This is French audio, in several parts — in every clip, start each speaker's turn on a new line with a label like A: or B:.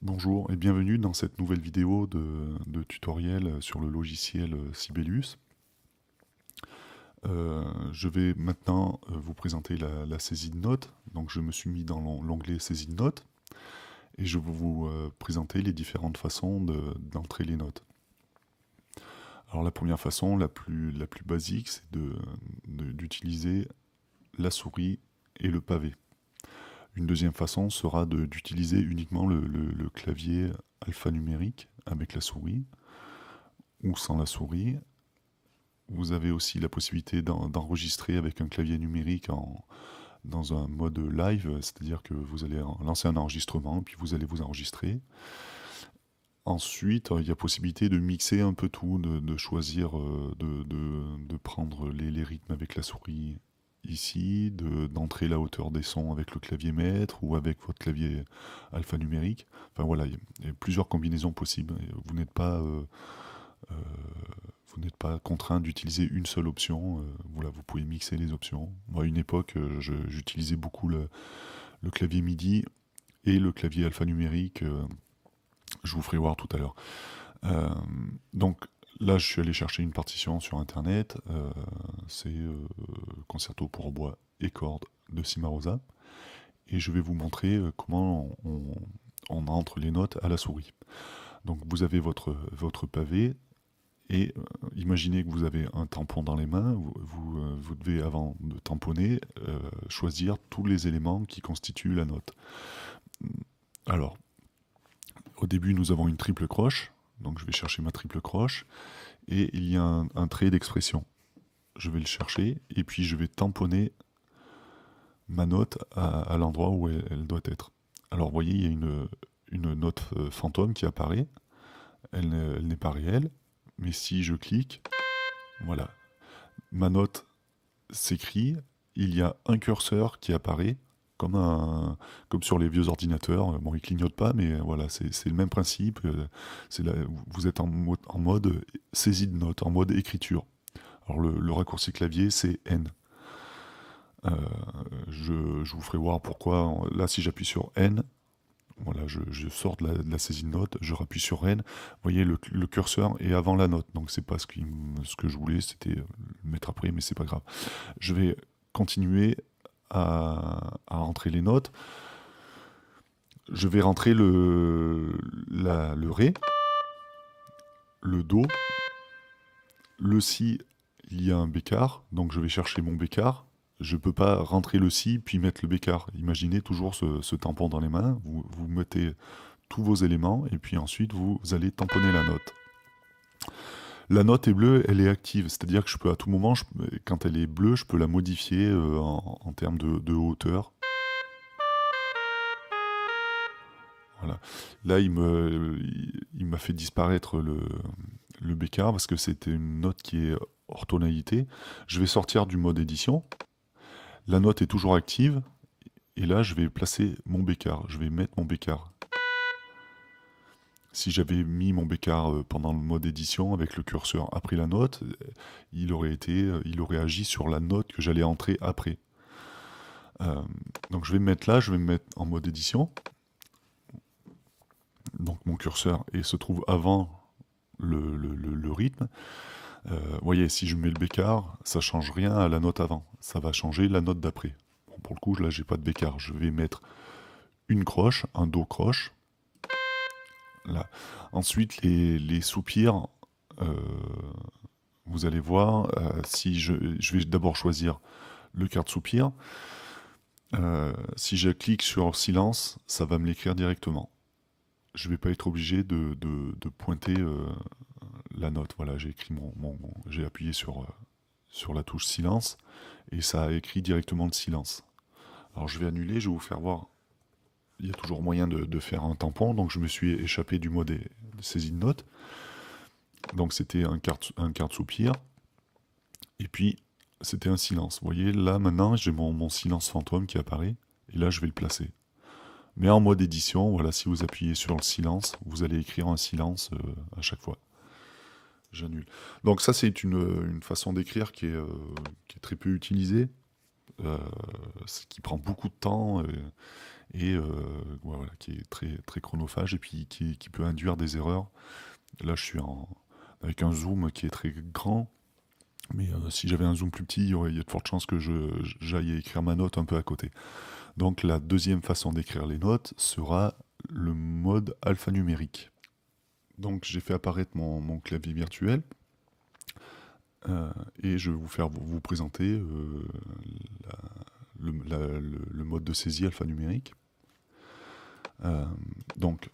A: Bonjour et bienvenue dans cette nouvelle vidéo de tutoriel sur le logiciel Sibelius. Je vais maintenant vous présenter la saisie de notes. Donc je me suis mis dans l'onglet saisie de notes et je vais vous présenter les différentes façons d'entrer les notes. Alors la première façon, la plus basique, c'est d'utiliser la souris et le pavé. Une deuxième façon sera d'utiliser uniquement le clavier alphanumérique avec la souris ou sans la souris. Vous avez aussi la possibilité d'enregistrer avec un clavier numérique dans un mode live, c'est-à-dire que vous allez lancer un enregistrement, puis vous allez vous enregistrer. Ensuite, il y a possibilité de mixer un peu tout, de choisir, de prendre les rythmes avec la souris ici, d'entrer la hauteur des sons avec le clavier maître ou avec votre clavier alphanumérique. Enfin voilà, il y a plusieurs combinaisons possibles. Vous n'êtes pas contraint d'utiliser une seule option. Voilà, vous pouvez mixer les options. Moi, à une époque, j'utilisais beaucoup le clavier MIDI et le clavier alphanumérique. Je vous ferai voir tout à l'heure. Donc là, je suis allé chercher une partition sur Internet. C'est Concerto pour hautbois et cordes de Cimarosa. Et je vais vous montrer comment on entre les notes à la souris. Donc vous avez votre pavé. Et imaginez que vous avez un tampon dans les mains, vous devez, avant de tamponner, choisir tous les éléments qui constituent la note. Alors, au début, nous avons une triple croche, donc je vais chercher ma triple croche, et il y a un trait d'expression. Je vais le chercher, et puis je vais tamponner ma note à l'endroit où elle doit être. Alors, vous voyez, il y a une note fantôme qui apparaît, elle n'est pas réelle, mais si je clique, voilà, ma note s'écrit, il y a un curseur qui apparaît, comme sur les vieux ordinateurs. Bon, il clignote pas, mais voilà, c'est le même principe. Vous êtes en mode saisie de notes, en mode écriture. Alors le raccourci clavier, c'est N. Je vous ferai voir pourquoi. Là, si j'appuie sur N, voilà, je sors de la saisie de notes, je rappuie sur N. Vous voyez, le curseur est avant la note, donc c'est pas ce que je voulais, c'était le mettre après, mais c'est pas grave. Je vais continuer à rentrer les notes. Je vais rentrer le Ré, le Do, le Si, il y a un bécard, donc je vais chercher mon bécard. Je ne peux pas rentrer le Si puis mettre le bécard. Imaginez toujours ce tampon dans les mains, vous mettez tous vos éléments et puis ensuite vous allez tamponner la note. La note est bleue, elle est active, c'est-à-dire que je peux à tout moment, quand elle est bleue, je peux la modifier en termes de hauteur. Voilà. Là, il m'a fait disparaître le bécard parce que c'était une note qui est hors tonalité. Je vais sortir du mode édition. La note est toujours active. Et là, je vais placer mon bécard. Je vais mettre mon bécard. Si j'avais mis mon bécard pendant le mode édition avec le curseur après la note, il aurait agi sur la note que j'allais entrer après. Donc je vais me mettre là, je vais me mettre en mode édition. Donc mon curseur se trouve avant le rythme. Vous voyez, si je mets le bécard, ça change rien à la note avant. Ça va changer la note d'après. Bon, pour le coup, là, j'ai pas de bécard. Je vais mettre une croche, un do croche. Là. Ensuite, les soupirs, vous allez voir, si je vais d'abord choisir le quart de soupir. Si je clique sur silence, ça va me l'écrire directement. Je ne vais pas être obligé de pointer la note. Voilà, j'ai écrit j'ai appuyé sur la touche silence et ça a écrit directement le silence. Alors je vais annuler, je vais vous faire voir. Il y a toujours moyen de faire un tampon, donc je me suis échappé du mode de saisie de notes. Donc c'était un quart de soupir. Et puis c'était un silence. Vous voyez, là maintenant j'ai mon silence fantôme qui apparaît. Et là je vais le placer. Mais en mode édition, voilà, si vous appuyez sur le silence, vous allez écrire un silence à chaque fois. J'annule. Donc ça, c'est une façon d'écrire qui est très peu utilisée. euh, qui prend beaucoup de temps et voilà, qui est très, très chronophage et puis qui peut induire des erreurs. Là, je suis avec un zoom qui est très grand, mais si j'avais un zoom plus petit, il y a de fortes chances que j'aille écrire ma note un peu à côté. Donc la deuxième façon d'écrire les notes sera le mode alphanumérique. Donc j'ai fait apparaître mon clavier virtuel et je vais vous présenter le mode de saisie alphanumérique. Donc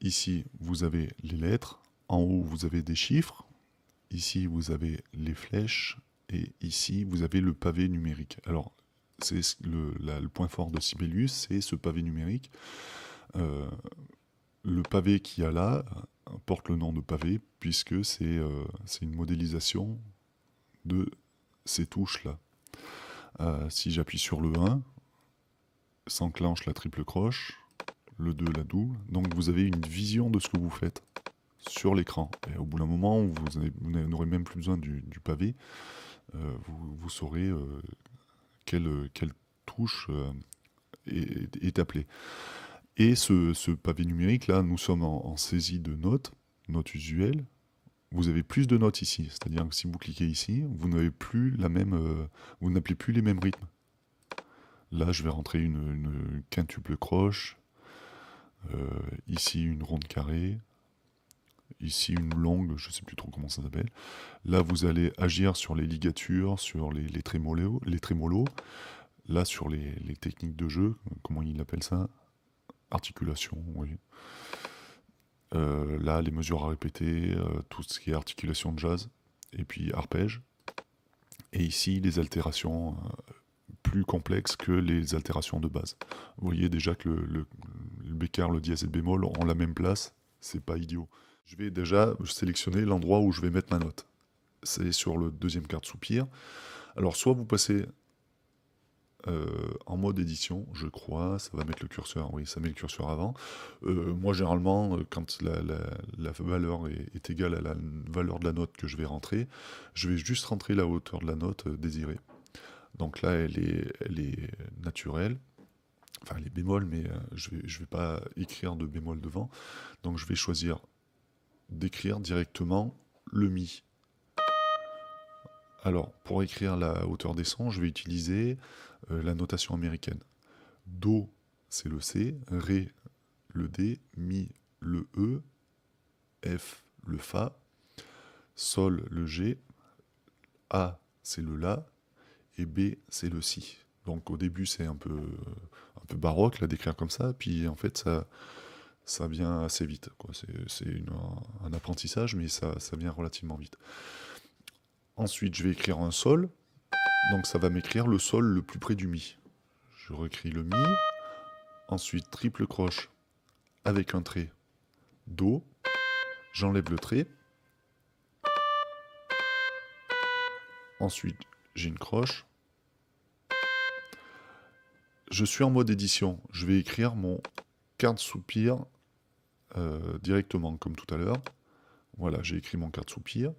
A: ici vous avez les lettres, en haut vous avez des chiffres, ici vous avez les flèches et ici vous avez le pavé numérique. Alors c'est le point fort de Sibelius, c'est ce pavé numérique. Le pavé qu'il y a là porte le nom de pavé puisque c'est une modélisation de ces touches-là. Si j'appuie sur le 1, s'enclenche la triple croche, le 2 la double, donc vous avez une vision de ce que vous faites sur l'écran. Et au bout d'un moment, vous n'aurez même plus besoin du pavé, vous saurez quelle touche est appelée. Et ce pavé numérique, là, nous sommes en saisie de notes usuelles. Vous avez plus de notes ici, c'est-à-dire que si vous cliquez ici, vous n'avez plus vous n'appelez plus les mêmes rythmes. Là, je vais rentrer une quintuple croche, ici une ronde carrée, ici une longue, je ne sais plus trop comment ça s'appelle. Là, vous allez agir sur les ligatures, sur les trémolos, là sur les techniques de jeu, comment il appelle ça? Articulation, oui. Là, les mesures à répéter, tout ce qui est articulation de jazz, et puis arpège. Et ici, les altérations plus complexes que les altérations de base. Vous voyez déjà que le bécard, le dièse et le bémol ont la même place, c'est pas idiot. Je vais déjà sélectionner l'endroit où je vais mettre ma note. C'est sur le deuxième quart de soupir. Alors, soit vous passez en mode édition, je crois, ça va mettre le curseur, oui, ça met le curseur avant. Moi, généralement, quand la valeur est égale à la valeur de la note que je vais rentrer, je vais juste rentrer la hauteur de la note désirée. Donc là, elle est naturelle, enfin, elle est bémol, mais je vais pas écrire de bémol devant. Donc je vais choisir d'écrire directement le mi. Alors, pour écrire la hauteur des sons, je vais utiliser la notation américaine. Do, c'est le C, Ré, le D, Mi, le E, F, le Fa, Sol, le G, A, c'est le La, et B, c'est le Si. Donc au début, c'est un peu baroque là d'écrire comme ça, puis en fait, ça vient assez vite, quoi. C'est un apprentissage, mais ça vient relativement vite. Ensuite, je vais écrire un Sol, donc ça va m'écrire le Sol le plus près du Mi. Je réécris le Mi, ensuite triple croche avec un trait, Do, j'enlève le trait, ensuite j'ai une croche, je suis en mode édition, je vais écrire mon quart de soupir directement comme tout à l'heure. Voilà, j'ai écrit mon quart de soupir.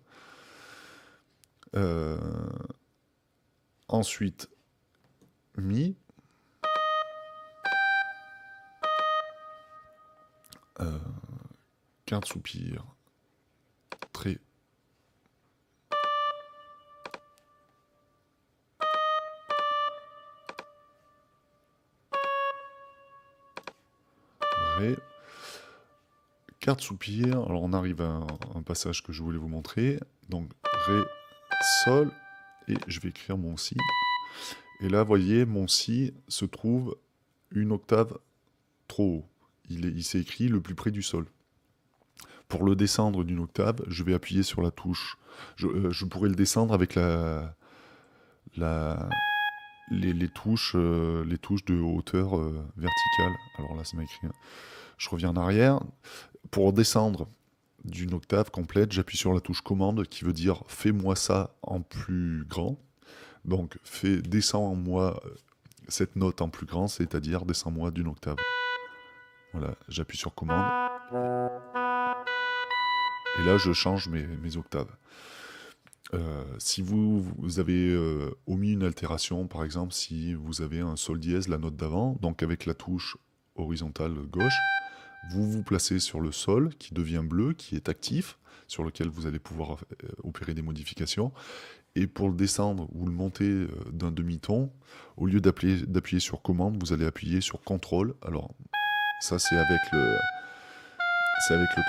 A: Ensuite, Mi, quart de soupir, trait, Ré, quart de soupir. Alors on arrive à un passage que je voulais vous montrer. Donc Ré, Sol, et je vais écrire mon Si. Et là, vous voyez, mon Si se trouve une octave trop haut. Il s'est écrit le plus près du Sol. Pour le descendre d'une octave, je vais appuyer sur la touche. Je pourrais le descendre avec les touches de hauteur verticale. Alors là, ça m'a écrit. Je reviens en arrière. Pour descendre d'une octave complète, j'appuie sur la touche commande qui veut dire fais-moi ça en plus grand. Donc descends-moi cette note en plus grand, c'est-à-dire descends-moi d'une octave. Voilà, j'appuie sur commande. Et là, je change mes octaves. Si vous avez omis une altération, par exemple, si vous avez un sol dièse, la note d'avant, donc avec la touche horizontale gauche, vous vous placez sur le sol qui devient bleu, qui est actif, sur lequel vous allez pouvoir opérer des modifications. Et pour le descendre ou le monter d'un demi-ton, au lieu d'appuyer sur commande, vous allez appuyer sur contrôle. Alors, ça c'est avec le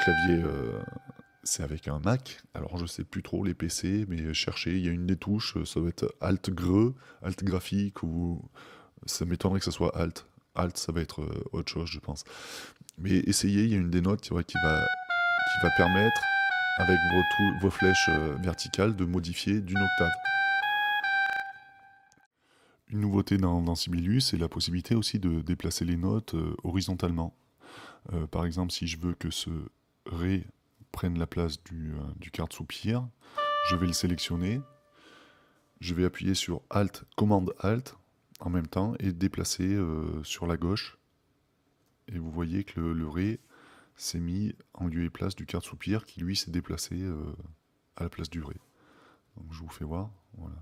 A: clavier, c'est avec un Mac. Alors je sais plus trop les PC, mais cherchez, il y a une des touches, ça va être Alt Greu, Alt graphique, ou ça m'étonnerait que ça soit Alt. Alt, ça va être autre chose, je pense. Mais essayez, il y a une des notes ouais, qui va permettre, avec vos flèches verticales, de modifier d'une octave. Une nouveauté dans Sibelius, c'est la possibilité aussi de déplacer les notes horizontalement. Par exemple, si je veux que ce Ré prenne la place du quart de soupir, je vais le sélectionner, je vais appuyer sur Alt, Commande Alt en même temps et déplacer sur la gauche. Et vous voyez que le Ré s'est mis en lieu et place du quart de soupir qui lui s'est déplacé à la place du Ré. Donc je vous fais voir. Voilà.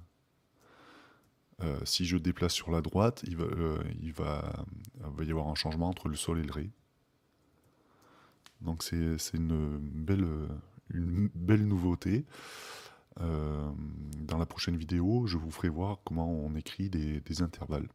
A: Si je déplace sur la droite, il va y avoir un changement entre le sol et le Ré. Donc c'est une belle nouveauté. Dans la prochaine vidéo, je vous ferai voir comment on écrit des intervalles.